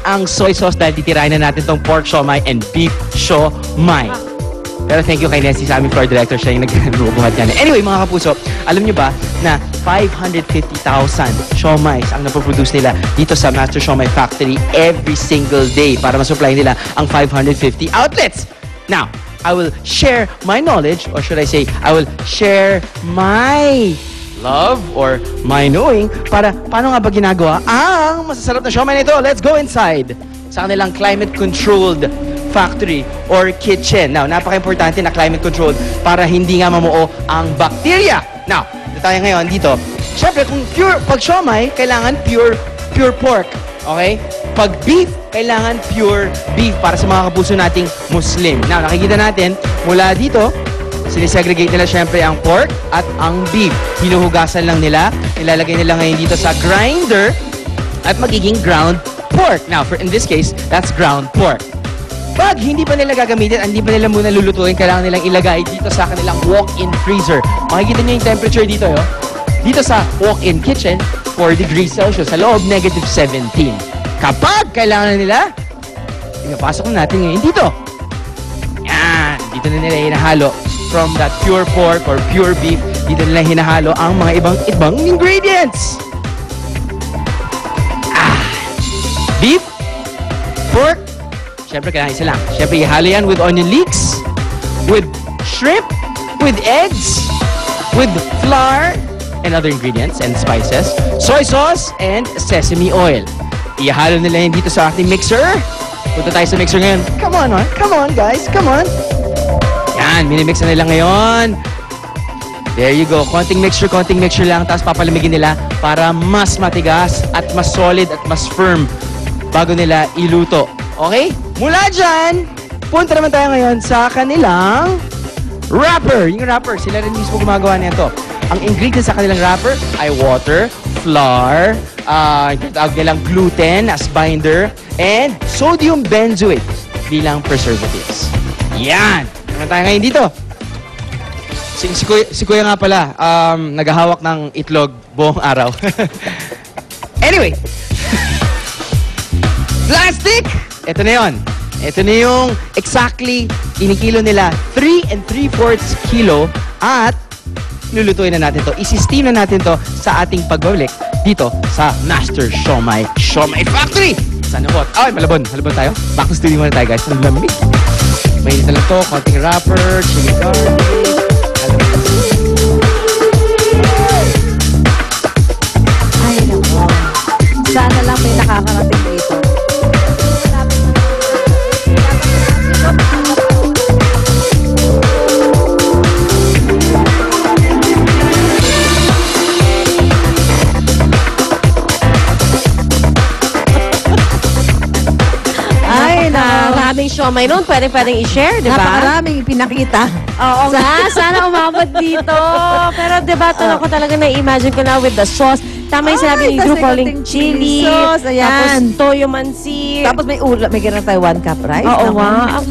ang soy sauce dahil titirahin na natin tong pork siomai and beef siomai. Pero thank you kay Nessie sa aming floor director. Siya yung nagbubuhat yan. Anyway, mga kapuso, alam nyo ba na 550,000 siomais ang napoproduce nila dito sa Master Siomai Factory every single day para masupply nila ang 550 outlets. Now, I will share my knowledge, or should I say, I will share my love or my knowing para paano nga ba ginagawa ang masasarap na siomai nito. Let's go inside sa kanilang climate-controlled factory or kitchen. Now, napaka-importante na climate-controlled para hindi nga mamuo ang bacteria. Now, ito tayo ngayon dito. Siyempre, kung pag siomai, kailangan pure pork. Okay? Pag beef, kailangan pure beef para sa mga kapuso nating Muslim. Now, nakikita natin, mula dito, sinisegregate nila siyempre ang pork at ang beef. Hinuhugasan lang nila. Nilalagay nila ngayon dito sa grinder at magiging ground pork. Now, in this case, that's ground pork. Pag hindi pa nila gagamitin, hindi pa nila muna lulutuin, kailangan nilang ilagay dito sa kanilang walk-in freezer. Makikita niyo yung temperature dito, yo. Dito sa walk-in kitchen, 4 degrees Celsius. Sa loob, -17. Kapag kailangan nila, pinapasok na natin ngayon dito. Yan. Dito na nila hinahalo from that pure pork or pure beef. Dito nila hinahalo ang mga ibang ingredients. Beef, pork, siyempre kailangan isa lang. Siyempre ihalo yan with onion leeks, with shrimp, with eggs, with flour, and other ingredients and spices, soy sauce, and sesame oil. Ihalo nila yan dito sa ating mixer. Punta tayo sa mixer ngayon. Come on guys, come on. Yan, minimix na nila ngayon. There you go. Konting mixture lang. Tapos papalamigin nila para mas matigas at mas solid at mas firm bago nila iluto. Okay? Mula dyan, punta naman tayo ngayon sa kanilang wrapper. Yung wrapper, sila rin mismo gumagawa nito. Ang ingredients sa kanilang wrapper ay water, flour, tawag nilang gluten as binder, and sodium benzoate bilang preservatives. Yan! Naman tayo ngayon dito. Si Kuya nga pala, naghahawak ng itlog buong araw. Anyway, plastic! Ito na yun. Ito na yung exactly inikilo nila 3 3/4 kilo at lulutuin na natin to. Isi-steam na natin to sa ating pagbabalik dito sa Master Siomai Factory. Sana po. Ay, malabon tayo. Back to studio muna tayo, guys. Ang lamig. Mainit na lang to. Konting wrapper, chili garlic. Ay, naku. Sana lang may nakakarating dito. Maraming siomai noon, pwedeng i-share, di ba? Napakaraming pinakita. Oo nga, sana umabot dito. Pero di ba, ko talaga na-imagine ko na with the sauce. Tama yung sinabi ni Drew, calling chili, sauce, tapos toyo mansi. Tapos may gano'n tayo 1 cup rice. Oo,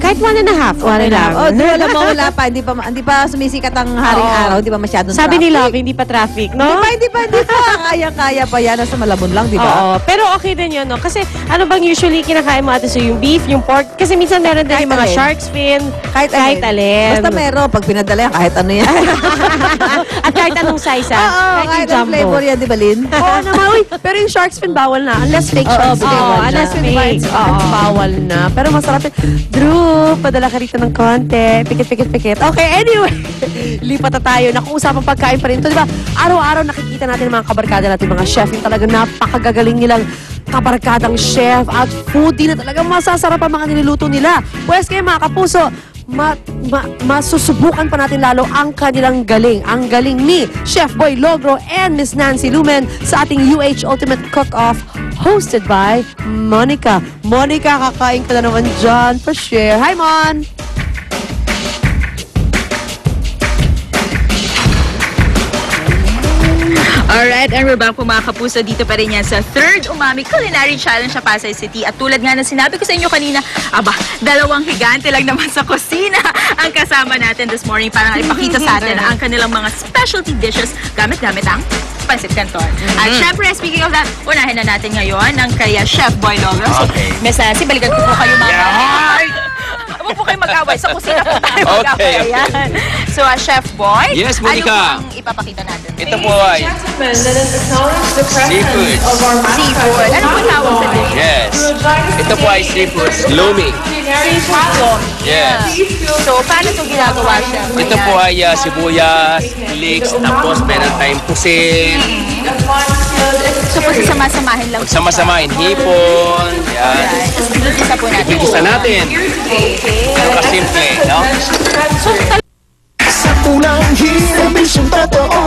kahit 1.5. Okay lang. Oh, wala mo, wala pa. Hindi pa sumisikat ang haring araw. Hindi pa masyadong Sabi traffic. ni Love, hindi pa traffic, no? Hindi pa. Kaya pa yan. Nasa Malabon lang, di ba? Oo, pero okay din yun, no? Kasi ano bang usually kinakain mo ate? So yung beef, yung pork, kasi minsan meron din yung mga shark's fin, kahit alin. Basta meron, pag pinadala yan, kahit ano yan. At kahit anong size, ha? Oo, kahit anong flavor yan, di ba, Lynn? Oo naman, uy, pero yung shark's fin bawal na. Unless fake shark's fin. Oo, unless fake. Bawal na. Pero masarap yun. Drew, padala ka rito ng konti. Pikit. Okay, anyway. Lipat na tayo. Nakuusapang pagkain pa rin ito. Diba, araw-araw nakikita natin mga kabarkada natin, mga chef, yung talagang napakagagaling nilang kabarkadang chef at foodie na talagang masasarap ang mga niluluto nila. Pwes kayo mga kapuso, masusubukan pa natin lalo ang kanilang galing. Ang galing ni Chef Boy Logro and Miss Nancy Lumen sa ating UH Ultimate Cook-Off hosted by Monica. Monica, kakain ka na naman dyan. Pa-share. Hi, Mon! Alright, and we're back po mga kapuso. Dito pa rin yan sa third Umami Culinary Challenge sa Pasay City. At tulad nga na sinabi ko sa inyo kanina, dalawang higante lang naman sa kusina ang kasama natin this morning para ipakita sa atin ang kanilang mga specialty dishes gamit-gamit ang Pancit Canton. At syempre, speaking of that, unahin na natin ngayon ang kay Chef Boy Logros. Okay. Miss Nancy, balikan ko po kayo mamaya. Huwag po kayo mag-away. Sa kusina po tayo mag-away. Okay. Ayan. So, Chef Boy, Yes, Monica. ano po ang ipapakita natin? Ito po ay seafood. Seafood. Ano po tawag sa dish? Yes. Ito po ay seafood. Lumi. Seafood. Yes. So, paano ito ginagawa, Chef? Ito po ay sibuyas, leeks, tapos meron tayong pusin. So, pagsasama-samahin lang. Sama-samain hipon. Yan. Tapos, isa po natin. Igisa natin. Ganun kasimple, no? Sa unang hinabisyong totoo